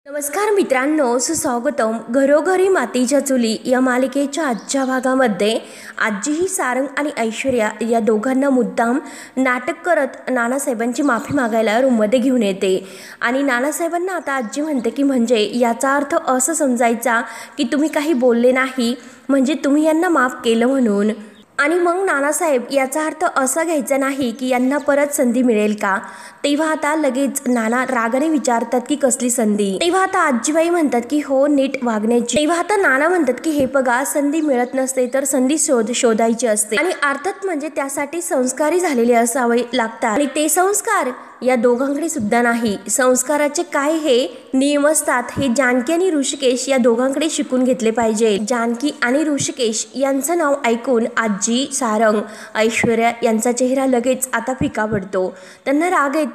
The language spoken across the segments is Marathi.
नमस्कार मित्रांनो, सुस्वागतम. घरोघरी मातीच्या चुली या मालिकेच्या आजच्या भागामध्ये आजी ही सारंग आणि ऐश्वर्या या दोघांना मुद्दाम नाटक करत नानासाहेबांची माफी मागायला रूममध्ये घेऊन येते. आणि नानासाहेबांना आता आजी म्हणते की म्हणजे याचा अर्थ असं समजायचा की तुम्ही काही बोलले नाही म्हणजे तुम्ही यांना माफ केलं म्हणून. आणि मग नानासाहेब याचा अर्थ असा घ्यायचा नाही की यांना परत संधी मिळेल का. तेव्हा आता लगेच नाना रागाने विचारतात की कसली संधी. तेव्हा आता आजीबाई म्हणतात की हो, नीट वागण्याची. तेव्हा आता नाना म्हणतात की हे बघा, संधी मिळत नसते तर संधी शोधायची असते आणि अर्थात म्हणजे त्यासाठी संस्कारी झालेले असावे लागतात. आणि ते संस्कार या दोघांकडे सुद्धा नाही. संस्काराचे काय हे नियम असतात हे जानकी आणि ऋषिकेश या दोघांकडे शिकून घेतले पाहिजे. जानकी आणि ऋषिकेश यांचं नाव ऐकून आजी, सारंग, ऐश्वर्या यांचा चेहरा लगेच आता फिका पडतो. त्यांना राग येतो.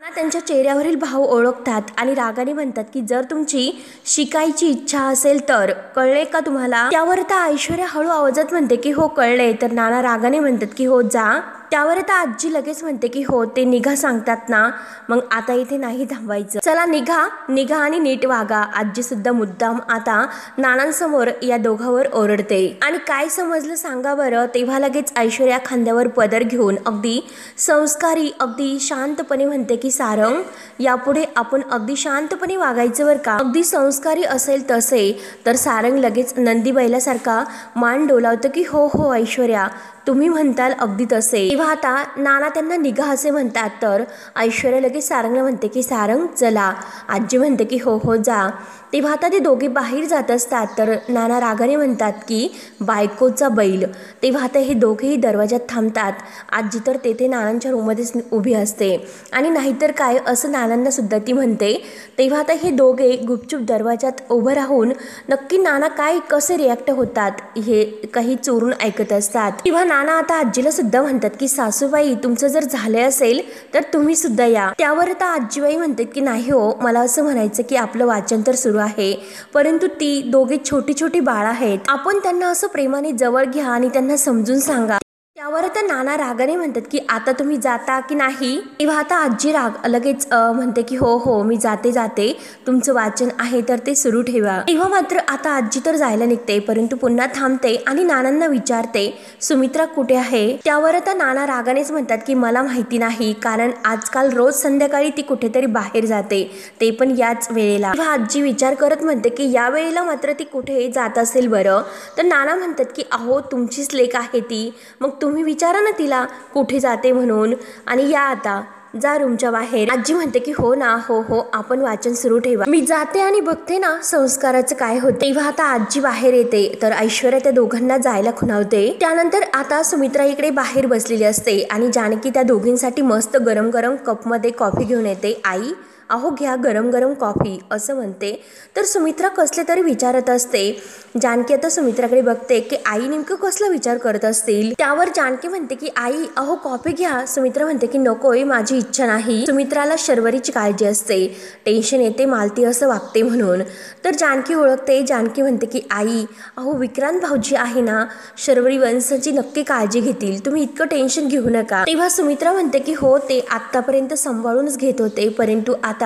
त्यांच्या चेहऱ्यावरील भाव ओळखतात आणि रागाने म्हणतात की जर तुमची शिकायची इच्छा असेल तर कळले का तुम्हाला. त्यावर आता ऐश्वर्या हळू आवाजात म्हणते की हो कळले. तर नाना रागाने म्हणतात की हो जा. त्यावर आता आजी लगेच म्हणते की हो, ते निघा सांगतात ना, मग आता इथे नाही थांबायचं, चला निघा निघा आणि नीट वागा. आजी सुद्धा मुद्दाम आता नानांसमोर या दोघांवर ओरडते. आणि काय समजलं सांगा बरं. तेव्हा लगेच ऐश्वर्या खांद्यावर पदर घेऊन अगदी संस्कारी अगदी शांतपणे म्हणते की सारंग, यापुढे आपण अगदी शांतपणे वागायचं बरं का. अगदी संस्कारी असेल तसे. तर सारंग लगेच नंदी बैलासारखा मान डोलावतं की हो हो ऐश्वर्या, तुम्ही म्हणताल अगदी तसे. तेव्हा आता नाना त्यांना निघा असे म्हणतात. तर ऐश्वर्या लगेच सारंगला म्हणते की सारंग चला. आजी म्हणते की हो हो जा. तेव्हा आता ते दोघे बाहेर जात असतात. तर नाना रागाने म्हणतात की बायकोचा बैल. तेव्हा आता हे दोघेही दरवाजात थांबतात. आजी तर तेथे नानांच्या रूममध्येच उभी असते. आणि नाहीतर काय असं नानांना सुद्धा ती म्हणते. तेव्हा आता हे दोघे गुपचूप दरवाजात उभं राहून नक्की नाना काय कसे रिॲक्ट होतात हे काही चोरून ऐकत असतात. तेव्हा नाना आता आजीला सुद्धा म्हणतात की सासूबाई, तुमचं जर झाले असेल तर तुम्ही सुद्धा या. त्यावर आता आजीबाई म्हणतात की नाही हो, मला असं म्हणायचं की आपलं वाचन तर सुरू आहे, परंतु ती दोघे छोटी छोटी बाळ आहेत. आपण त्यांना असं प्रेमाने जवळ घ्या आणि त्यांना समजून सांगा. त्यावर आता नाना रागाने म्हणतात की आता तुम्ही जाता की नाही. तेव्हा आता आजी लगेच म्हणते की हो हो, मी जाते, तुमचं वाचन आहे तर ते सुरू ठेवा. तेव्हा मात्र आता आजी तर जायला निघते, परंतु पुन्हा थांबते आणि नानांना विचारते सुमित्रा कुठे आहे. त्यावर आता नाना रागानेच म्हणतात की मला माहिती नाही, कारण आजकाल रोज संध्याकाळी ती कुठेतरी बाहेर जाते, ते पण याच वेळेला. तेव्हा आजी विचार करत म्हणते की या वेळेला मात्र ती कुठे जात असेल बरं. तर नाना म्हणतात की अहो, तुमचीच लेक आहे ती, मग तुम्ही विचारा ना तिला कुठे जाते म्हणून. आणि या आता जा रूमच्या बाहेर. आजी म्हणते की हो ना, हो हो, आपण वाचन सुरू ठेवा, मी जाते आणि बघते ना संस्काराचं काय होतं. तेव्हा आता आजी बाहेर येते. तर ऐश्वर्या त्या दोघांना जायला खुणावते. त्यानंतर आता सुमित्रा इकडे बाहेर बसलेली असते आणि जानकी त्या दोघींसाठी मस्त गरम गरम कपमध्ये कॉफी घेऊन येते. आई, अहो घ्या गरम गरम कॉफी असं म्हणते. तर सुमित्रा कसले तरी विचारत असते. जानकी आता सुमित्राकडे बघते की आई नेमकं कसला विचार करत असतील. त्यावर जानकी म्हणते की आई, अहो कॉफी घ्या. सुमित्रा म्हणते की नकोय, माझी इच्छा नाही. सुमित्राला शर्वरीची काळजी असते, टेन्शन येते मालती असं वागते म्हणून. तर जानकी ओळखते. जानकी म्हणते की आई, अहो विक्रांत भाऊजी आहे ना, शर्वरी वंशाची नक्की काळजी घेतील, तुम्ही इतकं टेन्शन घेऊ नका. तेव्हा सुमित्रा म्हणते की हो, ते आतापर्यंत सांभाळूनच घेत होते, परंतु आता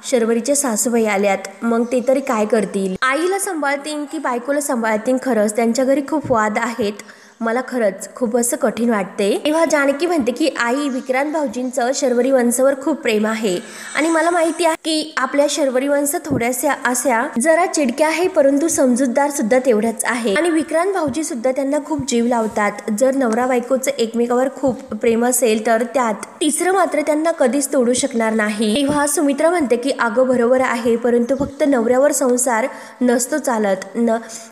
शर्वरीच्या सासूबाई आल्यात, मग ते तरी काय करतील. आईला सांभाळतील की बायकोला सांभाळतील. खरंच त्यांच्या घरी खूप वाद आहेत, मला खरंच खूप असं कठीण वाटते. तेव्हा जानकी म्हणते की आई, विक्रांत भाऊजींचं शर्वरी वंशावर खूप प्रेम आहे आणि मला माहिती आहे की आपल्या शर्वरी वंश थोड्याशा अशा जरा चिडक्या आहे, परंतु समजूतदार सुद्धा तेवढाच आहे. आणि विक्रांत भाऊजी सुद्धा त्यांना खूप जीव लावतात. जर नवरा बायकोचं एकमेकावर खूप प्रेम असेल तर त्यात तिसरं मात्र त्यांना कधीच तोडू शकणार नाही. तेव्हा सुमित्रा म्हणते की अगं बरोबर आहे, परंतु फक्त नवऱ्यावर संसार नसतो चालत.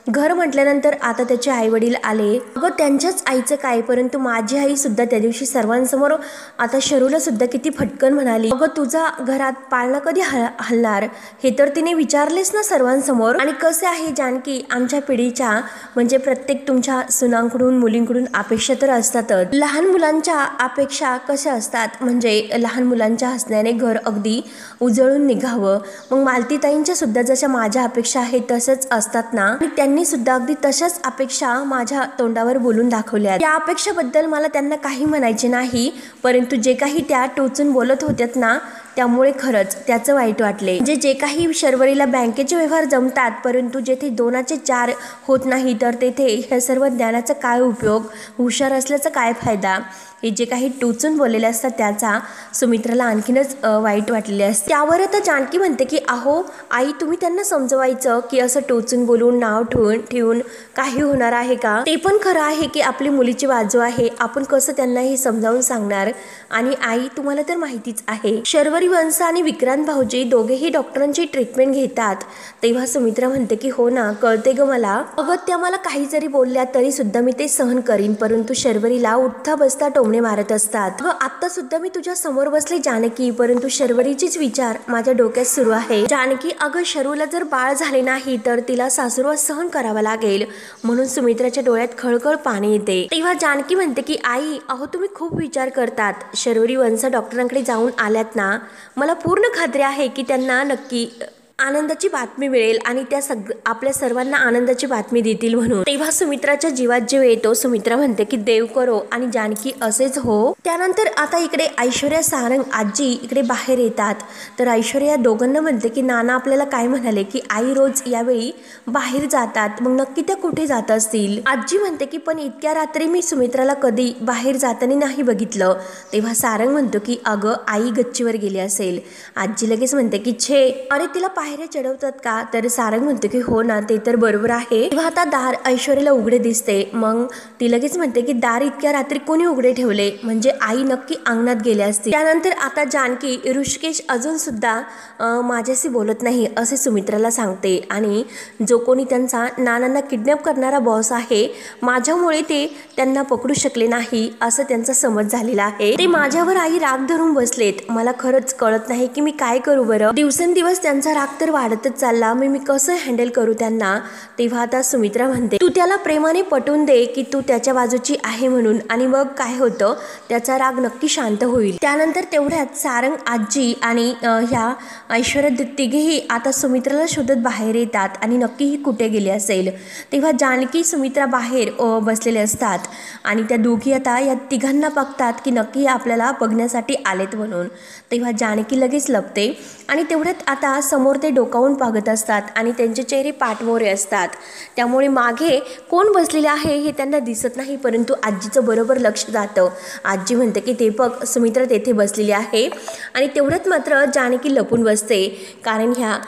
घर म्हटल्यानंतर आता त्याचे आई वडील आले. अगं त्यांच्याच आईचं काय, परंतु माझी आई सुद्धा त्या दिवशी सर्वांसमोर आता शरूला सुद्धा किती फटकन म्हणाली. अगं तुझा घरात पाळणा कधी हलणार हे तर तिने विचारलेच ना सर्वांसमोर. आणि कसे आहे जानकी, आमच्या पिढीच्या म्हणजे प्रत्येक तुमच्या सुनांकडून मुलींकडून अपेक्षा तर असतातच. लहान मुलांच्या अपेक्षा कशा असतात म्हणजे लहान मुलांच्या हसण्याने घर अगदी उजळून निघावं. मग मालतीताईंच्या सुद्धा जशा माझ्या अपेक्षा आहेत तसंच असतात ना, आणि त्यांनी सुद्धा अगदी तशाच अपेक्षा माझ्या तोंडावर बोलून दाखवल्या. त्या अपेक्षेबद्दल मला त्यांना काही म्हणायचे नाही, परंतु जे काही त्या टोचून बोलत होत्यात ना त्यामुळे खरंच त्याचं वाईट वाटले. जे काही शर्वरीला बँकेचे व्यवहार जमतात, परंतु जेथे 2चे 4 होत नाही, तर तेथे ह्या सर्व ज्ञानाचा काय उपयोग, हुशार असल्याचा काय फायदा, हे जे काही टोचून बोललेले असतात त्याचा सुमित्राला आणखीनच वाईट वाटलेले असते. त्यावर आता जानकी म्हणते की अहो आई, तुम्ही त्यांना समजवायचं की असं टोचून बोलून नाव ठेवून काही होणार आहे का? ते पण खरं आहे की आपली मुलीची बाजू आहे, आपण कसं त्यांना हे समजावून सांगणार. आणि आई, तुम्हाला तर माहितीच आहे, शर्वरी वंश आणि विक्रांत भाऊजी दोघेही डॉक्टरांची ट्रीटमेंट घेतात. तेव्हा सुमित्रा म्हणते की हो ना, कळते ग मला. अगं त्या मला काही जरी बोलल्या तरी सुद्धा मी ते सहन करीन, परंतु शर्वरीला उठता बसता टोमणे मारत असतात. आता सुद्धा मी तुझ्या समोर बसले जानकी, परंतु शर्वरीचेच विचार माझ्या डोक्यात सुरू आहे. जानकी, अगं शर्वूला जर बाळ झाले नाही तर तिला सासुरवास सहन करावा लागेल, म्हणून सुमित्राच्या डोळ्यात खळखळ पाणी येते. तेव्हा जानकी म्हणते की आई, अहो तुम्ही खूप विचार करतात. शर्वरी वंश डॉक्टरांकडे जाऊन आल्यात ना, मला पूर्ण खात्री आहे की त्यांना नक्की आनंदाची बातमी मिळेल आणि त्या आपल्या सर्वांना आनंदाची बातमी देतील म्हणून. तेव्हा सुमित्राच्या जीवात जीव येतो. सुमित्रा म्हणते की देव करो, आणि जानकी असेच हो. त्यानंतर आता इकडे ऐश्वर्या, सारंग, आजी इकडे बाहेर येतात. तर ऐश्वर्या दोघांना म्हणते की नाना आपल्याला काय म्हणाले की आई रोज यावेळी बाहेर जातात, मग नक्की त्या कुठे जात असतील. आजी म्हणते की पण इतक्या रात्री मी सुमित्राला कधी बाहेर जाताना नाही बघितलं. तेव्हा सारंग म्हणतो की अगं आई गच्चीवर गेली असेल. आजी लगेच म्हणते की छे, अरे तिला बाहेर चढवतात का? तर सारंग म्हणतो की हो ना, ते तर बरोबर आहे. तेव्हा आता दार ऐश्वर्याला उघडे दिसते. मग ती लगेच म्हणते की दार इतक्या रात्री कोणी उघडे ठेवले, म्हणजे आई नक्की अंगणात गेले असतील. त्यानंतर आता जानकी, ऋषिकेश अजून सुद्धा माझ्याशी बोलत नाही असे सुमित्राला सांगते, आणि जो कोणी त्यांचा नानांना किडनॅप करणारा बॉस आहे, माझ्यामुळे ते त्यांना पकडू शकले नाही असं त्यांचा समज झालेला आहे. ते माझ्यावर आई राग धरून बसलेत. मला खरंच कळत नाही की मी काय करू बरं. दिवसेंदिवस त्यांचा राग तर वाढतच चालला, मी कसं हँडल करू त्यांना. तेव्हा आता सुमित्रा म्हणते तू त्याला प्रेमाने पटवून दे की तू त्याच्या बाजूची आहे म्हणून, आणि मग काय होतं, त्याचा राग नक्की शांत होईल. त्यानंतर तेवढ्यात सारंग, आजी आणि ह्या ऐश्वर्या तिघेही आता सुमित्राला शोधत बाहेर येतात, आणि नक्की ही कुठे गेली असेल. तेव्हा जानकी, सुमित्रा बाहेर बसलेले असतात, आणि त्या दोघी आता या तिघांना बघतात की नक्की आपल्याला बघण्यासाठी आलेत म्हणून. तेव्हा जानकी लगेच लपते, आणि तेवढ्यात आता समोर ते डोकावून पाहत असतात, आणि त्यांचे चेहरे पाठमोरे असतात. त्यामुळे मागे कोण बसलेले आहे हे त्यांना दिसत नाही, परंतु आजीचं बरोबर लक्ष जातं. आजी म्हणते की ते बघ, सुमित्रा तेथे बसलेली आहे. आणि तेवढ्यात मात्र जानकी लपून बसते, कारण ह्या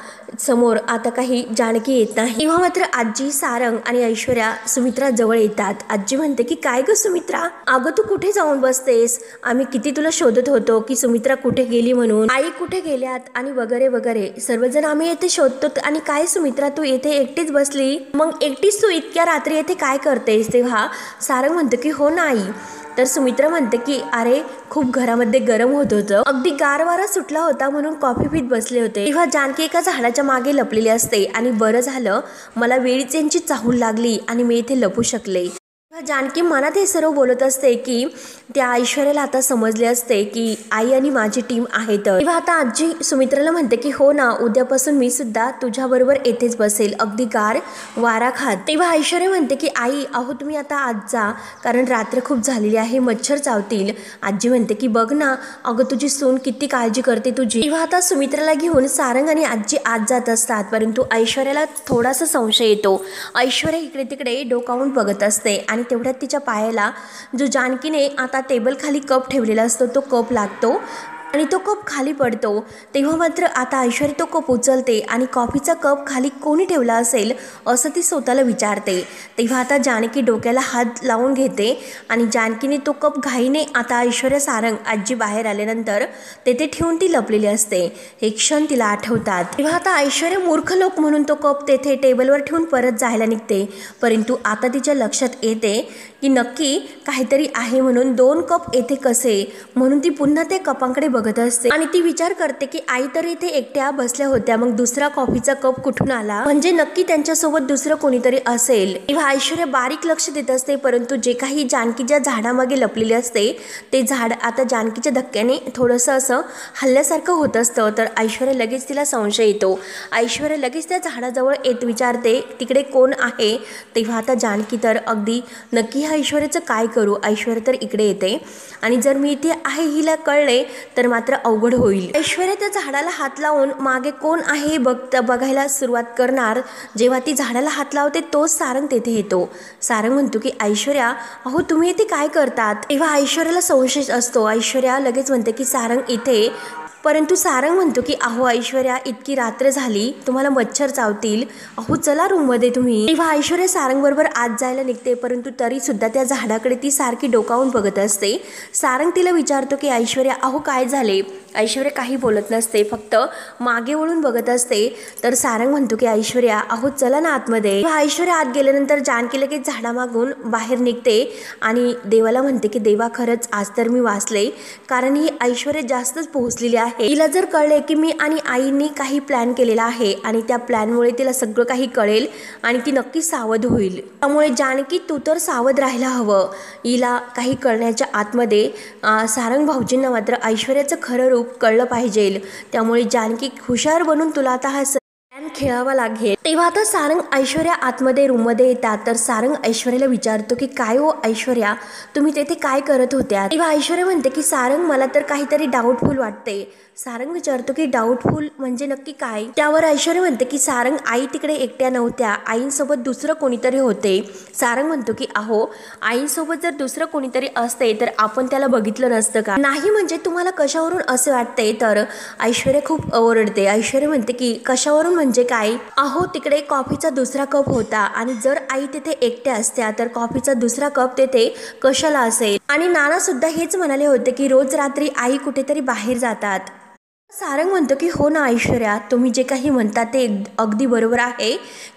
समोर आता काही जानकी येत नाही. तेव्हा मात्र आजी, सारंग आणि ऐश्वर्या सुमित्रा जवळ येतात. आजी म्हणते की काय ग सुमित्रा, अगं तू कुठे जाऊन बसतेस, आम्ही किती तुला शोधत होतो की सुमित्रा कुठे गेली म्हणून, आई कुठे गेल्यात आणि वगैरे वगैरे सर्वजण आम्ही येथे शोधतो, आणि काय सुमित्रा तू येथे एकटीच बसली, मग एकटीच तू इतक्या रात्री येथे काय करतेस. तेव्हा सारंग म्हणतो की हो ना आई. तर सुमित्रा म्हणते की अरे खूप घरामध्ये गरम होत होतं, अगदी गार वारा सुटला होता म्हणून कॉफी पीत बसले होते. तेव्हा जानकी एका झाडाच्या मागे लपलेली असते, आणि बरं झालं मला वेळीच यांची चाहूल लागली आणि मी इथे लपू शकले. जानकी मनात हे सर्व बोलत असते की त्या ऐश्वर्याला आता समजले असते की आई आणि माझी टीम आहे. तेव्हा आता आजी सुमित्राला म्हणते की हो ना, उद्यापासून मी सुद्धा तुझ्याबरोबर येथेच बसेल, अगदी गार वारा खात. तेव्हा ऐश्वर्या म्हणते की आई अहो तुम्ही आता आज जा, कारण रात्र खूप झालेली आहे, मच्छर चावतील. आजी म्हणते की बघ ना, अगं तुझी सून किती काळजी करते तुझी. तेव्हा आता सुमित्राला घेऊन सारंग आणि आजी आत जात असतात, परंतु ऐश्वर्याला थोडासा संशय येतो. ऐश्वर्या इकडे तिकडे डोकावून बघत असते, आणि तेवढ्यात तिच्या पायाला जो जानकीने आता टेबल खाली कप ठेवलेला असतो तो कप लागतो, आणि तो कप खाली पडतो. तेव्हा मात्र आता ऐश्वर्या तो कप उचलते, आणि कॉफीचा कप खाली कोणी ठेवला असेल असं ती स्वतःला विचारते. तेव्हा आता जानकी डोक्याला हात लावून घेते, आणि जानकीने तो कप घाईने आता ऐश्वर्या, सारंग, आजी बाहेर आल्यानंतर तेथे ठेवून ती लपलेली असते. हे क्षण तिला आठवतात. तेव्हा आता ऐश्वर्या मूर्ख लोक म्हणून तो कप तेथे टेबलवर ठेवून परत जायला निघते, परंतु आता तिच्या लक्षात येते की नक्की काहीतरी आहे म्हणून 2 कप येथे कसे, म्हणून ती पुन्हा त्या कपांकडे बघत असते, आणि ती विचार करते की आई तर इथे एकट्या बसल्या होत्या, मग दुसरा कॉफीचा कप कुठून आला, म्हणजे नक्की त्यांच्यासोबत दुसरं कोणीतरी असेल. तेव्हा ऐश्वर्या बारीक लक्ष देत असते, परंतु जे काही जानकीच्या झाडामागे लपलेले असते ते झाड आता जानकीच्या धक्क्याने थोडंसं असं हल्ल्यासारखं होत असतं. तर ऐश्वर्या लगेच तिला संशय येतो. ऐश्वर्या लगेच त्या झाडाजवळ येत विचारते तिकडे कोण आहे. तेव्हा आता जानकी तर अगदी नक्की ह्या ऐश्वर्याचं काय करू. ऐश्वर्या तर इकडे येते, आणि जर मी इथे आहे हिला कळले तर मात्र अवघड होईल. ऐश्वर्या त्या झाडाला हात लावून मागे कोण आहे बघायला सुरुवात करणार. जेव्हा ती झाडाला हात लावते तोच सारंग तेथे येतो. सारंग म्हणतो की ऐश्वर्या, अहो तुम्ही इथे काय करतात. तेव्हा ऐश्वर्याला संशय असतो. ऐश्वर्या लगेच म्हणते की सारंग इथे, परंतु सारंग म्हणतो की अहो ऐश्वर्या, इतकी रात्र झाली, तुम्हाला मच्छर चावतील, अहो चला रूममध्ये तुम्ही. तेव्हा ऐश्वर्या सारंग बरोबर आत जायला निघते, परंतु तरी सुद्धा त्या झाडाकडे ती सारखी डोकावून बघत असते. सारंग तिला विचारतो की ऐश्वर्या, अहो काय झाले. ऐश्वर्या काही बोलत नसते, फक्त मागे वळून बघत असते. तर सारंग म्हणतो की ऐश्वर्या, अहो चला ना आतमध्ये. ऐश्वर्या आत गेल्यानंतर जानकी लगेच झाडामागून बाहेर निघते आणि देवाला म्हणते की देवा, खरंच आज तर मी वाचले, कारण ही ऐश्वर्या जास्तच पोहोचलेली आहे. हिला जर कळले की मी आणि आईनी काही प्लॅन केलेला आहे आणि त्या प्लॅनमुळे तिला सगळं काही कळेल आणि ती नक्की सावध होईल. त्यामुळे जानकी, तू तर सावध राहायला हवं. हिला काही कळण्याच्या आतमध्ये सारंग भाऊजींना मात्र ऐश्वर्याचं खरं रूप कळलं पाहिजे. त्यामुळे जानकी, हुशार बनून तुला आता हा प्लॅन खेळावा लागेल. तेव्हा आता सारंग ऐश्वर्या आतमध्ये रूममध्ये येतात. तर सारंग ऐश्वर्याला विचारतो की काय हो ऐश्वर्या, तुम्ही तेथे काय करत होत्या. तेव्हा ऐश्वर्या म्हणते की सारंग, मला तर काहीतरी डाऊटफुल वाटते. सारंग विचारतो की डाऊटफुल म्हणजे नक्की काय. त्यावर ऐश्वर्या म्हणते की सारंग, आई तिकडे एकट्या नव्हत्या, आईंसोबत दुसरं कोणीतरी होते. सारंग म्हणतो की अहो, आईंसोबत जर दुसरं कोणीतरी असते तर आपण त्याला बघितलं नसतं का. नाही म्हणजे तुम्हाला कशावरून असे वाटते. तर ऐश्वर्या खूप ओरडते. ऐश्वर्या म्हणते की कशावरून म्हणजे काय. अहो तिकडे कॉफीचा दुसरा कप होता आणि जर आई तिथे एकट्या असत्या तर कॉफीचा दुसरा कप तेथे कशाला असेल. आणि नाना सुद्धा हेच म्हणाले होते की रोज रात्री आई कुठेतरी बाहेर जातात. सारंग म्हणतो की हो ना ऐश्वर्या, तुम्ही जे काही म्हणता ते अगदी बरोबर आहे,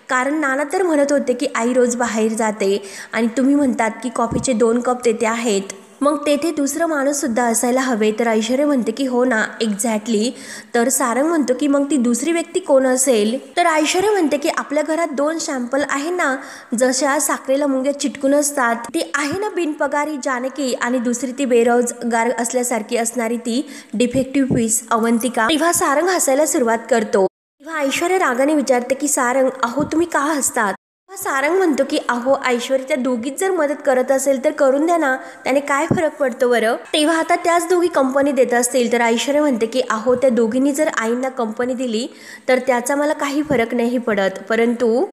कारण नाना तर म्हणत होते की आई रोज बाहेर जाते आणि तुम्ही म्हणतात की कॉफीचे 2 कप तेथे आहेत, मग तेथे दुसरं माणूस सुद्धा असायला हवे. तर ऐश्वर्या म्हणते की हो ना, एक्झॅक्टली. तर सारंग म्हणतो की मग ती दुसरी व्यक्ती कोण असेल. तर ऐश्वर्या म्हणते की आपल्या घरात 2 सॅम्पल आहे ना, जशा साखरेला मुंग्या चिटकून असतात, ती आहे ना बिनपगारी जानकी आणि दुसरी ती बेरोजगार असल्यासारखी असणारी ती डिफेक्टिव्ह पीस अवंतिका. तेव्हा सारंग हसायला सुरुवात करतो. तेव्हा ऐश्वर्या रागाने विचारते की सारंग, अहो तुम्ही का हसतात. सारंग म्हणतो की अहो ऐश्वर्या त्या दोघीच जर मदत करत असेल तर करून द्या ना, त्याने काय फरक पडतो बरं. तेव्हा आता त्याच दोघी कंपनी देत असतील. तर ऐश्वर्या म्हणते की अहो त्या दोघींनी जर आईंना कंपनी दिली तर त्याचा मला काही फरक नाही पडत, परंतु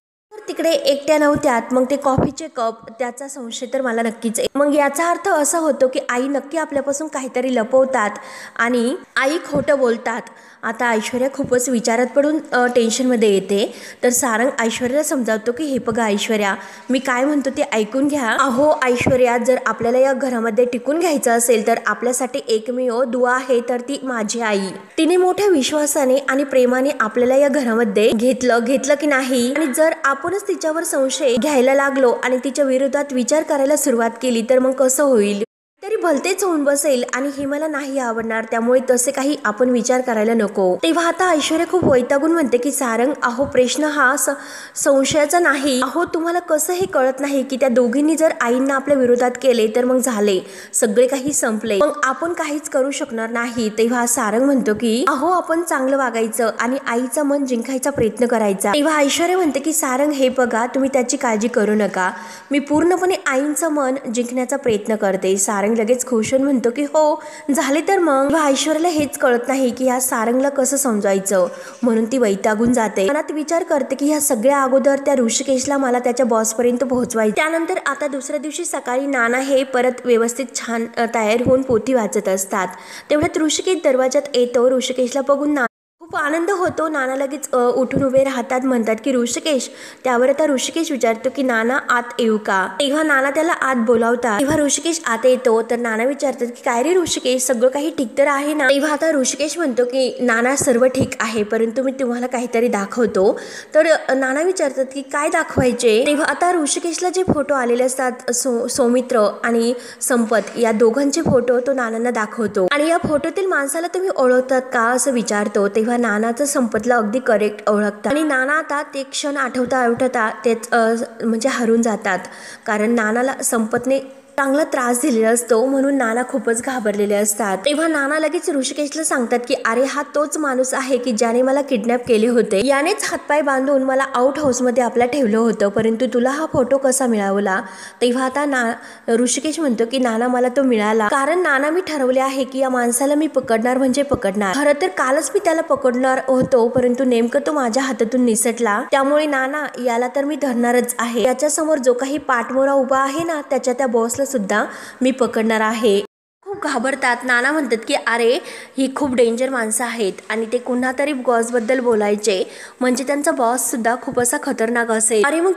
तिकडे एकट्या नव्हत्यात, मग ते कॉफीचे कप, त्याचा संशय तर मला नक्कीच आहे. मग याचा अर्थ असा होतो की आई नक्की आपल्यापासून काहीतरी लपवतात आणि आई खोटं बोलतात. आता ऐश्वर्या खूपच विचारात पडून टेन्शनमध्ये येते. तर सारंग ऐश्वर्याला समजावतो की हे बघा ऐश्वर्या, मी काय म्हणतो ते ऐकून घ्या. अहो ऐश्वर्या, जर आपल्याला या घरामध्ये टिकून घ्यायचं असेल तर आपल्यासाठी एकमेव दुआ आहे, तर ती माझी आई. तिने मोठ्या विश्वासाने आणि प्रेमाने आपल्याला या घरामध्ये घेतलं की नाही, आणि जर आपणच तिच्यावर संशय घ्यायला लागलो आणि तिच्या विरोधात विचार करायला सुरुवात केली तर मग कसं होईल. तरी भलतेच होऊन बसेल आणि हे मला नाही आवडणार. त्यामुळे तसे काही आपण विचार करायला नको. तेव्हा आता ऐश्वर्या खूप वैतागून म्हणते की सारंग, अहो प्रश्न हा संशयाचा नाही. अहो तुम्हाला कसं हे कळत नाही की त्या दोघींनी जर आईंना आपल्या विरोधात केले तर मग झाले, सगळे काही संपले, मग आपण काहीच करू शकणार नाही. तेव्हा सारंग म्हणतो की अहो आपण चांगलं वागायचं आणि आईचं मन जिंकायचा प्रयत्न करायचा. तेव्हा ऐश्वर्या म्हणते की सारंग, हे बघा तुम्ही त्याची काळजी करू नका, मी पूर्णपणे आईंचं मन जिंकण्याचा प्रयत्न करते. सारंग लगेच खुश होऊन म्हणतो की हो झाले तर मग. ऐश्वर्याला हेच कळत नाही की ह्या सारंगला कसं समजायचं, म्हणून ती वैतागून जाते. मनात विचार करते की ह्या सगळ्या अगोदर त्या ऋषिकेशला मला त्याच्या बॉस पर्यंत पोहोचवायचं. त्यानंतर आता दुसऱ्या दिवशी सकाळी नाना हे परत व्यवस्थित छान तयार होऊन पोथी वाचत असतात. तेवढ्यात ऋषिकेश दरवाजात येतो. ऋषिकेशला बघून खूप आनंद होतो. नाना लगेच उठून उभे राहतात, म्हणतात की ऋषिकेश. त्यावर आता ऋषिकेश विचारतो की नाना आत येऊ का. तेव्हा नाना त्याला आत बोलावतात. तेव्हा ऋषिकेश आत येतो. तर नाना विचारतात की काय रे ऋषिकेश, सगळं काही ठीक तर आहे ना. तेव्हा आता ऋषिकेश म्हणतो की नाना सर्व ठीक आहे, परंतु मी तुम्हाला काहीतरी दाखवतो. तर नाना विचारतात की काय दाखवायचे. तेव्हा आता ऋषिकेशला जे फोटो आलेले असतात सौमित्र आणि संपत, या दोघांचे फोटो तो नानांना दाखवतो. आणि या फोटोतील माणसाला तुम्ही ओळखतात का असं विचारतो. तेव्हा नानाचं संपतला अगदी करेक्ट ओळखतात. आणि नाना आता ते क्षण आठवता तेच म्हणजे हरून जातात, कारण नानाला संपतने चांगला त्रास दिलेला असतो, म्हणून नाना खूपच घाबरलेले असतात. तेव्हा नाना लगेच ऋषिकेशला सांगतात की अरे हा तोच माणूस आहे की ज्याने मला किडनॅप केले होते, यानेच हातपाय बांधून मला आउट हाऊस मध्ये आपल्या ठेवलं होतं, परंतु तुला हा फोटो कसा मिळाला? तेव्हा आता ऋषिकेश म्हणतो की नाना मला तो मिळाला कारण नाना मी ठरवले आहे की या माणसाला मी पकडणार म्हणजे पकडणार. खरं तर कालच मी त्याला पकडणार होतो, परंतु नेमकं तो माझ्या हातातून निसटला, त्यामुळे नाना याला तर मी धरणारच आहे. याच्या समोर जो काही पाठमोरा उभा आहे ना, त्याच्या त्या बॉसला सुद्धा मी पकडणार आहे. खूप घाबरतात. नाना म्हणतात की अरे ही खूप डेंजर माणसं आहेत आणि ते कुणा तरी बॉसबद्दल बोलायचे, म्हणजे त्यांचा बॉस सुद्धा खूप असा खतरनाक असेल. अरे मग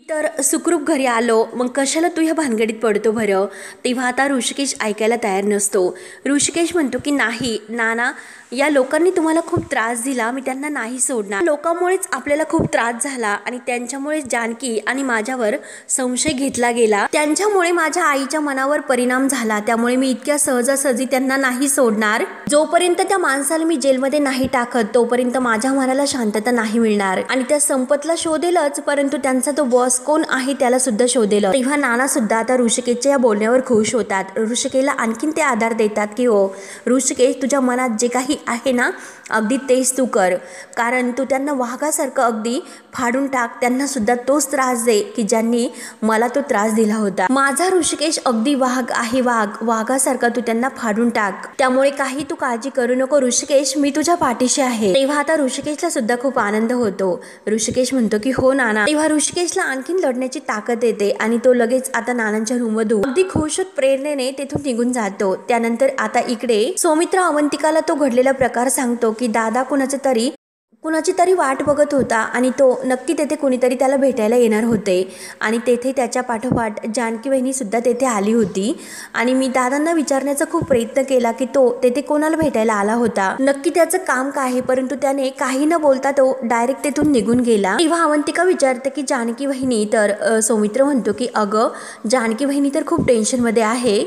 तर सुखरूप घरी आलो, मग कशाला तू ह्या भानगडीत पडतो बरं? तेव्हा आता ऋषिकेश ऐकायला तयार नसतो. ऋषिकेश म्हणतो की नाही नाना, या लोकांनी तुम्हाला खूप त्रास दिला, मी त्यांना नाही सोडणार. लोकांमुळेच आपल्याला खूप त्रास झाला आणि त्यांच्यामुळे जानकी आणि माझ्यावर संशय घेतला गेला, त्यांच्यामुळे माझ्या आईच्या मनावर परिणाम झाला, त्यामुळे मी इतक्या सहजासहजी त्यांना नाही सोडणार. जोपर्यंत त्या माणसाला मी जेलमध्ये नाही टाकत तोपर्यंत माझ्या मनाला शांतता नाही मिळणार आणि त्या संपतला शोधेलच, परंतु त्यांचा तो बॉस कोण आहे त्याला सुद्धा शोधेल. तेव्हा नाना सुद्धा आता ऋषिकेशच्या या बोलण्यावर खुश होतात. ऋषिकेशला आणखीन ते आधार देतात की हो ऋषिकेश, तुझ्या मनात जे काही आहे ना अगदी तेच तू कर, कारण तू त्यांना वाघासारखं अगदी फाडून टाक, त्यांना सुद्धा तोच त्रास दे की ज्यांनी मला तो त्रास दिला होता. माझा ऋषिकेश अगदी वाघ आहे, वाघासारखा तू त्यांना फाडून टाक, त्यामुळे काही तू काळजी करू नको ऋषिकेश, मी तुझ्या पाठीशी आहे. तेव्हा आता ऋषिकेशला सुद्धा खूप आनंद होतो. ऋषिकेश म्हणतो की हो नाना. तेव्हा ऋषिकेशला आणखीन लढण्याची ताकद येते आणि तो लगेच आता नानांच्या रूममधून अगदी खुश प्रेरणेने तेथून निघून जातो. त्यानंतर आता इकडे सौमित्र अवंतिकाला तो घडलेला प्रकार सांगतो की दादा कुणाची तरी वाट बघत होता आणि तो नक्की तेथे कुणीतरी त्याला भेटायला येणार होते आणि तेथे त्याच्या पाठोपाठ जानकी वहिनी सुद्धा तेथे आली होती आणि मी दादांना विचारण्याचा खूप प्रयत्न केला की तो तेथे कोणाला भेटायला आला होता, नक्की त्याचं काम काय आहे, परंतु त्याने काही न बोलता तो डायरेक्ट तेथून निघून गेला. तेव्हा अवंतिका विचारते की जानकी वहिनी, तर सौमित्र म्हणतो की अगं जानकी वहिनी तर खूप टेन्शनमध्ये आहे.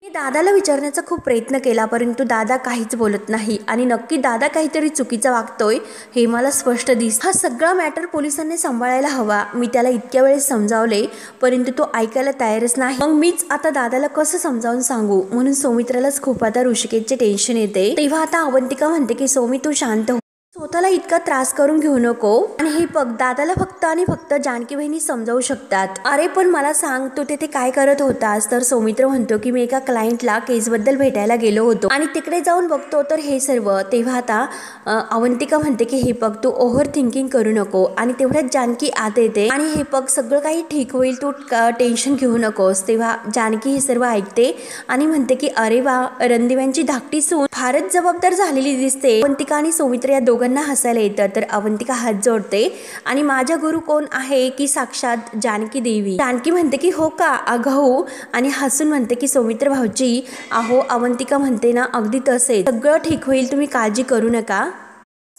मी दादाला विचारण्याचा खूप प्रयत्न केला, परंतु दादा काहीच बोलत नाही आणि नक्की दादा काहीतरी चुकीचं वागतोय हे मला स्पष्ट दिसतं. हा सगळा मॅटर पोलिसांनी सांभाळायला हवा. मी त्याला इतक्या वेळेस समजावले, परंतु तो ऐकायला तयारच नाही. मग मीच आता दादाला कसं समजावून सांगू, म्हणून सौमित्रालाच खूप आता ऋषिकेशचे टेन्शन येते. तेव्हा आता अवंतिका म्हणते की सौमी तू शांत हो, स्वतःला इतका त्रास करून घेऊ नको आणि हे बघ दादाला फक्त आणि फक्त जानकी वहिनी समजावू शकतात. अरे पण मला सांग तू तेथे काय करत होतास? तर सौमित्र म्हणतो की मी एका क्लायंटला केसबद्दल भेटायला गेलो होतो आणि तिकडे जाऊन बघतो तर हे सर्व. तेव्हा आता अवंतिका म्हणते की हे बघ तू ओव्हर थिंकिंग करू नको आणि तेवढ्यात जानकी आत येते आणि हे बघ सगळं काही ठीक होईल, तू टेन्शन घेऊ नकोस. तेव्हा जानकी हे सर्व ऐकते आणि म्हणते की अरे वा, रणदिव्यांची धाकटी सून फारच जबाबदार झालेली दिसते. अवंतिका आणि सौमित्र या दोघांना हसायला येतं, तर अवंतिका हात जोडते आणि माझा गुरु कोण आहे की साक्षात जानकी देवी. जानकी म्हणते की हो का अगं, आणि हसून म्हणते की सौमित्र भाऊजी अहो. अवंतिका म्हणते ना अगदी तसे, सगळं ठीक होईल, तुम्ही काळजी करू नका.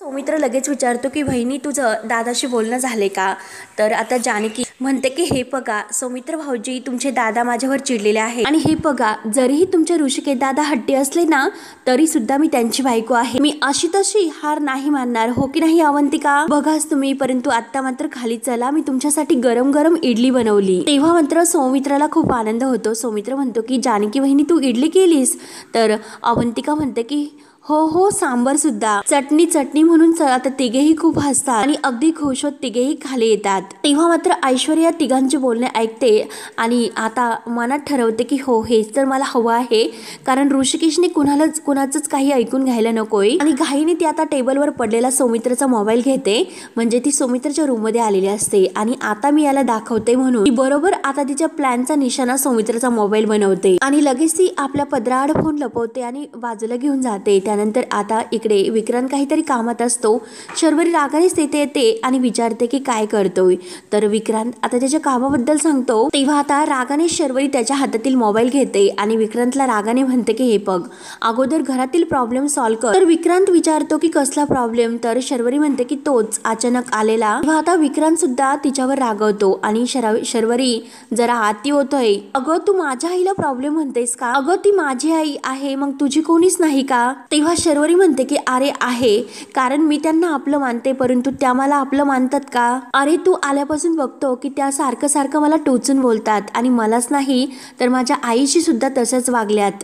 सौमित्र लगेच विचारतो की बहिणी तुझं दादाशी बोलणं झाले का? तर आता जानकी म्हणते की हे बघा सौमित्र भाऊजी, तुमचे दादा माझ्यावर चिडलेले आहे आणि हे बघा जरीही तुमचे ऋषिकेश दादा हट्टी असले ना तरी सुद्धा मी त्यांची बायको आहे, मी अशी तशी हार नाही मानणार, हो की नाही अवंतिका? बघाच तुम्ही. परंतु आता मात्र खाली चला, मी तुमच्यासाठी गरम गरम इडली बनवली. तेव्हा मात्र सौमित्राला खूप आनंद होतो. सौमित्र म्हणतो की जानकी बहिणी तू इडली केलीस? तर अवंतिका म्हणते की हो सांबर सुद्धा, चटणी म्हणून आता तिघेही खूप हसतात आणि अगदी खुश होत तिघेही खाली येतात. तेव्हा मात्र ऐश्वर्या तिघांचे बोलणे ऐकते आणि आता मनात ठरवते की हो हेच तर मला हवं आहे, कारण ऋषिकेशने कुणाचंच काही ऐकून घ्यायला नकोय. आणि घाईने ती आता टेबलवर पडलेला सौमित्रचा मोबाईल घेते, म्हणजे ती सौमित्रच्या रूम मध्ये आलेली असते आणि आता मी याला दाखवते म्हणून ती बरोबर आता तिच्या प्लॅनचा निशाणा सौमित्रचा मोबाईल बनवते आणि लगेच ती आपल्या पदराआड फोन लपवते आणि बाजूला घेऊन जाते. त्यानंतर आता इकडे विक्रांत काहीतरी कामात असतो. शर्वरी रागानेच तेथे येते आणि विचारते की काय करतोय, तर विक्रांत आता त्याच्या कामाबद्दल सांगतो. तेव्हा आता रागाने शर्वरी त्याच्या हातातील मोबाईल घेते आणि विक्रांतला रागाने म्हणते की हे बघ अगोदर घरातील प्रॉब्लेम सॉल्व्ह कर. तर विक्रांत विचारतो की कसला प्रॉब्लेम? तर शर्वरी म्हणते की तोच अचानक आलेला. तेव्हा आता विक्रांत सुद्धा तिच्यावर रागवतो आणि शर्वरी जरा आती होतोय. अगं तू माझ्या आईला प्रॉब्लेम म्हणतेस का? अगं ती माझी आई आहे, मग तुझी कोणीच नाही का? तेव्हा तेव्हा शर्वरी म्हणते की अरे आहे, कारण मी त्यांना आपलं मानते परंतु त्या मला आपलं मानतात का? अरे तू आल्यापासून बघतो की त्या सारखं सारखं मला टोचून बोलतात आणि मलाच नाही तर माझ्या आईशी सुद्धा तसंच वागल्यात,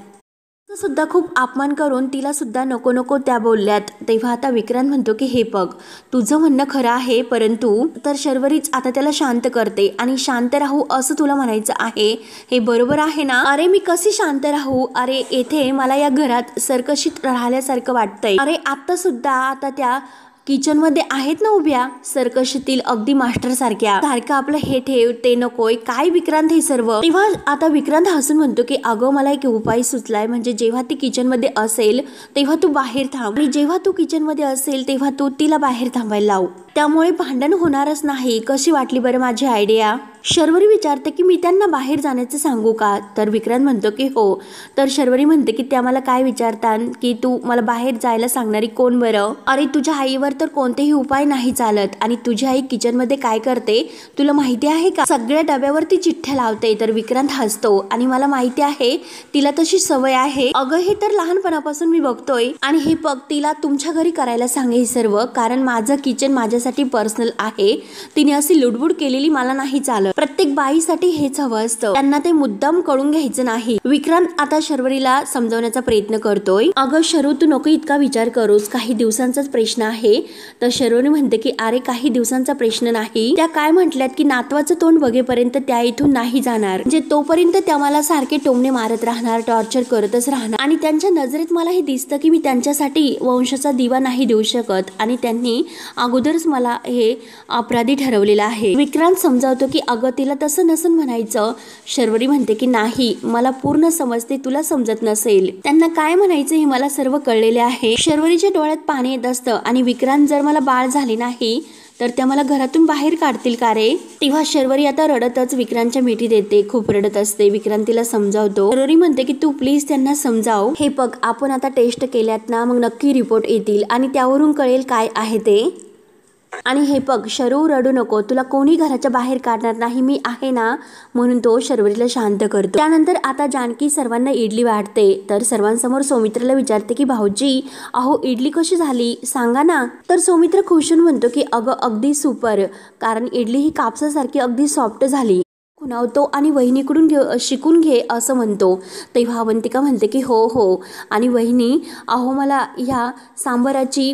सुद्धा खूप अपमान करून तिला सुद्धा नको नको त्या बोलल्यात. तेव्हा आता विक्रांत म्हणतो की हे बघ, तुझं म्हणणं खरं आहे परंतु तर शर्वरीच आता त्याला शांत करते आणि शांत राहू असं तुला म्हणायचं आहे, हे बरोबर आहे ना? अरे मी कशी शांत राहू? अरे येथे मला या घरात सर्कशीत राहिल्यासारखं वाटतंय. अरे आता सुद्धा आता त्या किचन मध्ये आहेत ना उभ्या सर्कशीतील अगदी मास्टर सारख्या, सारखं आपलं हे ठेव ते नकोय, काय विक्रांत हे सर्व? तेव्हा आता विक्रांत हसून म्हणतो की अगं मला एक उपाय सुचलाय, म्हणजे जेव्हा ती किचन मध्ये असेल तेव्हा तू बाहेर थांब आणि जेव्हा तू किचन मध्ये असेल तेव्हा तू तिला बाहेर थांबायला लाव, त्यामुळे भांडण होणारच नाही. कशी वाटली बरं माझी आयडिया? शर्वरी विचारते की मी त्यांना बाहेर जाण्याचं सांगू का? तर विक्रांत म्हणतो की हो. तर शर्वरी म्हणते की त्या मला काय विचारतात की तू मला बाहेर जायला सांगणारी कोण बरं? अरे तुझ्या आईवर तर कोणतेही उपाय नाही चालत आणि तुझी आई किचन मध्ये काय करते तुला माहिती आहे का? सगळ्या डब्यावरती चिठ्ठ्या लावते. तर विक्रांत हसतो आणि मला माहिती आहे तिला तशी सवय आहे. अगं हे तर लहानपणापासून मी बघतोय आणि हे बघ तिला तुमच्या घरी करायला सांग हे सर्व, कारण माझं किचन माझ्यासाठी पर्सनल आहे. तिने अशी लुडबुड केलेली मला नाही चालत. प्रत्येक बाईसाठी हेच हवं असतं, त्यांना ते मुद्दाम कळून घ्यायचं नाही. विक्रांत आता शर्वरीला समजावण्याचा प्रयत्न करतोय. अगं शर्व तू नको इतका विचार करूस, काही दिवसांचाच प्रश्न आहे. तर शर्वरी म्हणते की अरे काही दिवसांचा प्रश्न नाही, त्या काय म्हटल्यात की नातवाचं तोंड बघेपर्यंत त्या इथून नाही जाणार, म्हणजे तोपर्यंत त्या मला सारखे टोमणे मारत राहणार, टॉर्चर करतच राहणार आणि त्यांच्या नजरेत मला हे दिसतं की मी त्यांच्यासाठी वंशाचा दिवा नाही देऊ शकत आणि त्यांनी अगोदरच मला हे अपराधी ठरवलेलं आहे. विक्रांत समजावतो की अगं तिला तसं नसन म्हणायचं. शर्वरी म्हणते की नाही मला पूर्ण समजते, तुला समजत नसेल, त्यांना काय म्हणायचं हे मला सर्व कळलेले आहे. शर्वरीच्या डोळ्यात पाणी येत असतं आणि विक्रांत जर मला बाळ झाले नाही तर त्या मला घरातून बाहेर काढतील का रे? तेव्हा शर्वरी आता रडतच विक्रांतच्या मिठीत येते, खूप रडत असते. विक्रांत तिला समजावतो. शर्वरी म्हणते की तू प्लीज त्यांना समजाव, हे बघ आपण आता टेस्ट केल्यात ना, मग नक्की रिपोर्ट येतील आणि त्यावरून कळेल काय आहे ते. आणि हे बघ शरू रडू नको, तुला कोणी घराच्या बाहेर काढणार नाही, मी आहे ना. म्हणून तो शर्वरीला शांत करतो. त्यानंतर आता जानकी सर्वांना इडली वाढते. तर सर्वांसमोर सौमित्राला विचारते की भाऊजी अहो इडली कशी झाली सांगा ना. तर सौमित्र खुशून म्हणतो की अगं अगदी सुपर, कारण इडली ही कापसासारखी अगदी सॉफ्ट झाली, खुणावतो आणि वहिनीकडून शिकून घे असं म्हणतो. तेव्हा अवंतिका म्हणते की हो हो, आणि वहिनी अहो मला ह्या सांबाराची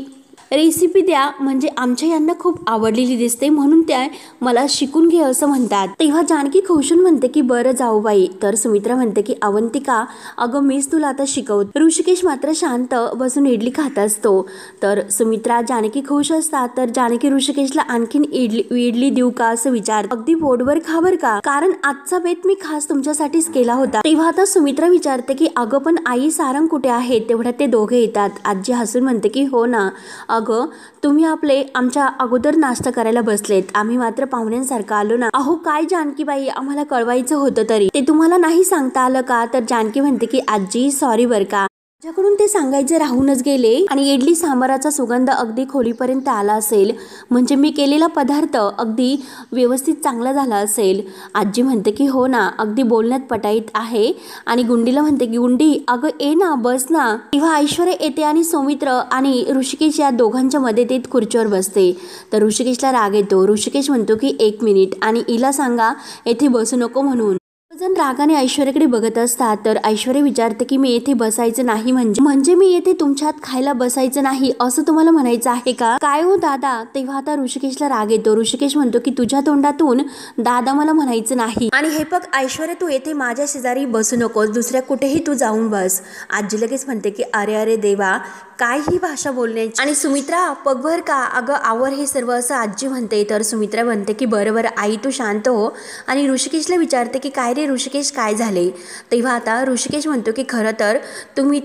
रेसिपी द्या, म्हणजे आमच्या यांना खूप आवडलेली दिसते म्हणून त्या मला शिकून घे असं म्हणतात. तेव्हा जानकी खुशून म्हणते की बरं जाऊ बाई. तर सुमित्रा म्हणते की अवंतिका अगं मीच तुला आता शिकवते. ऋषिकेश मात्र शांत बसून इडली खात असतो. तर सुमित्रा जानकी खुश असतात. तर जानकी ऋषिकेशला आणखीन इडली देऊ का असं विचार, अगदी पोटभर खा बर का, कारण आजचा बेत मी खास तुमच्यासाठीच केला होता. तेव्हा आता सुमित्रा विचारते की अगं पण आई सारंग कुठे आहे? तेवढ्यात ते दोघे येतात. आजी हसून म्हणते की हो ना अगं तुम्ही आमच्या अगोदर नाश्ता करायला बसलेत, आम्ही मात्र पाहुण्यांसारखं आलो ना. अहो काय जानकीबाई आम्हाला कळवायचं होतं तरी ते तुम्हाला नाही सांगता आलं का? तर जानकी म्हणते की आजी सॉरी बर का, माझ्याकडून ते सांगायचे राहूनच गेले आणि इडली सांबाराचा सुगंध अगदी खोलीपर्यंत आला असेल, म्हणजे मी केलेला पदार्थ अगदी व्यवस्थित चांगला झाला असेल. आजी म्हणते की हो ना अगदी बोलण्यात पटाईत आहे. आणि गुंडीला म्हणते की गुंडी अगं ये ना बस ना. तेव्हा ऐश्वर्या येते आणि सौमित्र आणि ऋषिकेश या दोघांच्या मध्ये ते खुर्चीवर बसते. तर ऋषिकेशला राग येतो. ऋषिकेश म्हणतो की एक मिनिट आणि हिला सांगा येथे बसू नको म्हणून. जण रागाने ऐश्वर्याकडे बघत असतात. तर ऐश्वर्या विचारते की मी येथे बसायचं नाही, म्हणजे मी येथे तुमच्यात खायला बसायचं नाही असं तुम्हाला म्हणायचं आहे का? काय हो दादा. तेव्हा आता ऋषिकेशला राग येतो. ऋषिकेश म्हणतो की तुझ्या तोंडातून दादा मला म्हणायचं नाही, आणि हे बघ ऐश्वर्या तू येथे माझ्या शेजारी बसू नकोस, दुसऱ्या कुठेही तू जाऊन बस. आजी लगेच म्हणते की अरे अरे देवा काय ही भाषा बोलण्याची. आणि सुमित्रा पगभर का अगं आवर हे सर्व असं आजी म्हणते. तर सुमित्रा म्हणते की बरोबर आई तू शांत हो. आणि ऋषिकेशला विचारते की काय रे ऋषिकेश काय झाले? तेव्हा आता ऋषिकेश म्हणतो की खरं तर तुम्ही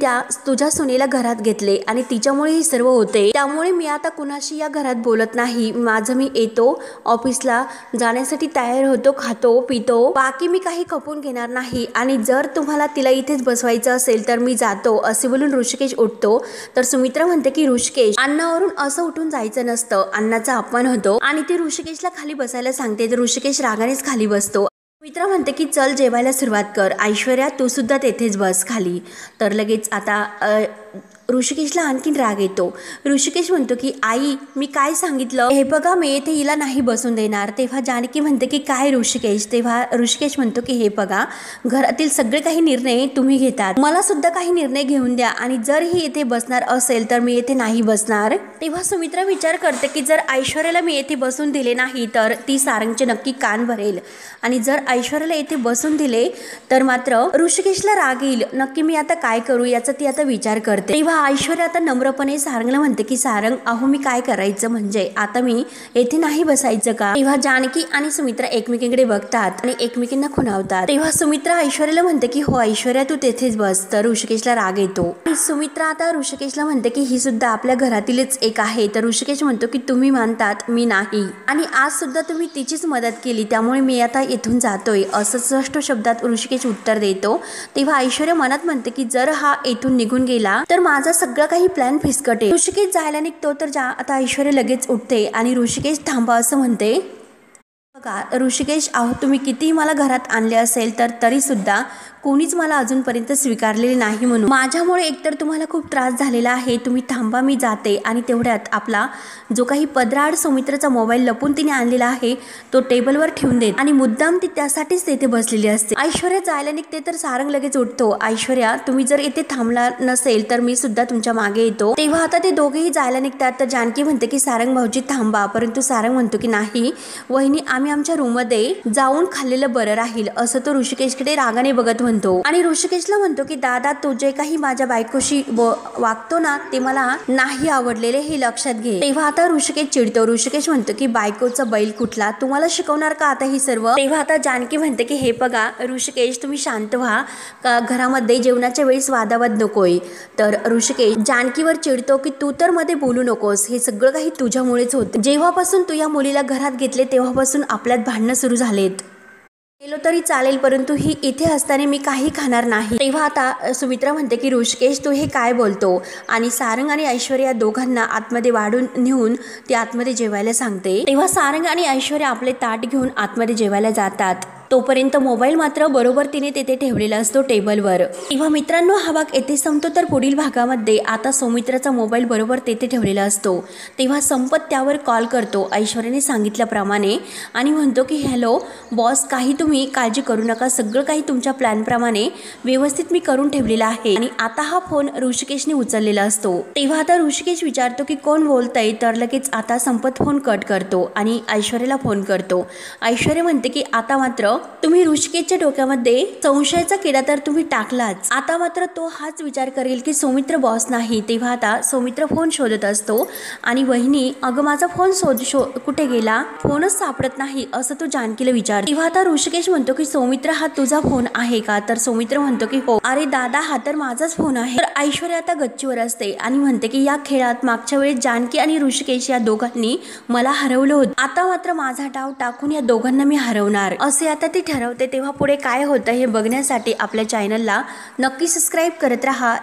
तुझ्या सुनेला घरात घेतले आणि तिच्यामुळे हे सर्व होते, त्यामुळे मी आता कुणाशी या घरात बोलत नाही. माझं मी येतो ऑफिसला जाण्यासाठी तयार होतो, खातो पितो, बाकी मी काही खपून घेणार नाही. आणि जर तुम्हाला तिला इथेच बसवायचं असेल तर मी जातो असे बोलून ऋषिकेश उठतो. तर सुमित्रा म्हणते की ऋषिकेश अण्णावरून असं उठून जायचं नसतं, अण्णाचा अपमान होतो. आणि ती ऋषिकेशला खाली बसायला सांगते. तर ऋषिकेश रागानेच खाली बसतो. सुमित्रा म्हणते की चल जेवायला सुरुवात कर, ऐश्वर्या तू सुद्धा तेथेच बस खाली. तर लगेच आता ऋषिकेशला आणखीन राग येतो। ऋषिकेश म्हणतो की आई मी काय सांगितलं हे बघा, मी इथे हिला नाही बसून देणार। तेव्हा जानकी म्हणते की काय ऋषिकेश? तेव्हा ऋषिकेश म्हणतो की हे बघा, घरातील सगळे काही निर्णय तुम्ही घेतात, मला सुद्धा काही निर्णय घेऊन द्या, आणि जर ही इथे बसणार असेल तर मी इथे नाही बसणार। तेव्हा सुमित्रा विचार करते की जर ऐश्वर्याला मी इथे बसून दिले नाही तर ती सारंगचे नक्की कान भरेल, आणि जर ऐश्वर्याला इथे बसून दिले तर मात्र ऋषिकेशला राग येईल। नक्की मी आता काय करू याचा ती आता विचार करते। तेव्हा ऐश्वर्या आता नम्रपणे सारंगला म्हणते की सारंग, अहो मी काय करायचं, म्हणजे आता मी येथे नाही बसायचं का? तेव्हा जानकी आणि सुमित्रा एकमेकींकडे बघतात आणि एकमेकींना खुणावतात। तेव्हा सुमित्रा ऐश्वर्याला म्हणते की हो ऐश्वर्या तू तेथेच बस। तर ऋषिकेशला राग येतो। सुमित्रा आता ऋषिकेशला म्हणते की ही सुद्धा आपल्या घरातीलच एक आहे। तर ऋषिकेश म्हणतो की तुम्ही मानतात मी नाही, आणि आज सुद्धा तुम्ही तिचीच मदत केली, त्यामुळे मी आता इथून जातोय, असं स्पष्ट शब्दात ऋषिकेश उत्तर देतो। तेव्हा ऐश्वर्या मनात म्हणते की जर हा इथून निघून गेला तर माझा सगळं काही प्लॅन फिसकटेल। ऋषिकेश जायला निघतो तर आता ऐश्वर्या लगेच उठते आणि ऋषिकेश थांबा असं म्हणते। बघा ऋषिकेश, अहो तुम्ही कितीही मला घरात आणले असेल तर तरी सुद्धा कोणीच मला अजूनपर्यंत स्वीकारलेले नाही, म्हणून माझ्यामुळे एकतर तुम्हाला खूप त्रास झालेला आहे, तुम्ही थांबा मी जाते। आणि तेवढ्यात आपला जो काही पदराड सुमित्राचा मोबाईल लपून तिने आणलेला आहे तो टेबलवर ठेवून देत, आणि मुद्दाम ती त्यासाठीच तेथे बसलेली असते। ऐश्वर्या जायला निघते तर सारंग लगेच उठतो। ऐश्वर्या, तुम्ही जर इथे थांबला नसेल तर मी सुद्धा तुमच्या मागे येतो। तेव्हा आता ते दोघेही जायला निघतात तर जानकी म्हणते की सारंग भाऊजी थांबा, परंतु सारंग म्हणतो की नाही वहिनी, आम्ही आमच्या रूम मध्ये जाऊन खाल्लेलं बरं राहील, असं तो ऋषिकेशकडे रागाने बघत म्हणतो। आणि ऋषिकेशला म्हणतो की दादा, तो जे काही माझ्या बायकोशी वागतो ना ते मला नाही आवडलेले, हे लक्षात घे। तेव्हा आता ऋषिकेश चिडतो। ऋषिकेश म्हणतो की बायकोचा बैल कुठला, तुम्हाला शिकवणार का आता ही सर्व? तेव्हा आता जानकी म्हणते की हे बघा ऋषिकेश, तुम्ही शांत व्हा, घरामध्ये जेवणाच्या वेळेस वादावाद नकोय। तर ऋषिकेश जानकीवर चिडतो की तू तर मध्ये बोलू नकोस, हे सगळं काही तुझ्यामुळेच होतं, जेव्हापासून तू या मुलीला घरात घेतले तेव्हापासून आपल्यात भांडणं सुरू झालेत, गेलो तरी चालेल परंतु ही इथे असताना मी काही खाणार नाही। तेव्हा आता सुमित्रा म्हणते की ऋषिकेश तू हे काय बोलतो, आणि सारंग आणि ऐश्वर्या दोघांना आतमध्ये वाढून नेऊन ती आतमध्ये जेवायला सांगते। तेव्हा सारंग आणि ऐश्वर्या आपले ताट घेऊन आतमध्ये जेवायला जातात, तोपर्यंत मोबाईल मात्र बरोबर तिने तेथे ठेवलेला असतो टेबलवर। तेव्हा मित्रांनो हा भाग येथे संपतो, तर पुढील भागामध्ये आता सौमित्राचा मोबाईल बरोबर तेथे ठेवलेला असतो। तेव्हा संपत त्यावर कॉल करतो ऐश्वर्याने सांगितल्याप्रमाणे आणि म्हणतो की हॅलो बॉस, काही तुम्ही काळजी करू नका, सगळं काही तुमच्या प्लॅन प्रमाणे व्यवस्थित मी करून ठेवलेला आहे। आणि आता हा फोन ऋषिकेशने उचललेला असतो। तेव्हा आता ऋषिकेश विचारतो की कोण बोलतंय, तर लगेच आता संपत फोन कट करतो आणि ऐश्वर्याला फोन करतो। ऐश्वर्या म्हणते की आता मात्र तुम्ही ऋषिकेशच्या डोक्यामध्ये संशयाचा किडा तर तुम्ही टाकलाच, आता मात्र तो हाच विचार करेल की सौमित्र बॉस नाही। तेव्हा आता सौमित्र फोन शोधत असतो आणि वहिनी अगं माझा फोन कुठे गेला, फोनच सापडत नाही असं तो जानकीला विचार। तेव्हा आता ऋषिकेश म्हणतो की सौमित्र हा तुझा फोन आहे का? तर सौमित्र म्हणतो की हो। अरे दादा हा तर माझाच फोन आहे। तर ऐश्वर्या आता गच्चीवर असते आणि म्हणते की या खेळात मागच्या वेळेस जानकी आणि ऋषिकेश या दोघांनी मला हरवलं होतं, आता मात्र माझा डाव टाकून या दोघांना मी हरवणार असे आता ती ठरवते। तेव्हा पुढे काय होतं हे बघण्यासाठी आपल्या चॅनलला नक्की सबस्क्राईब करत राहा।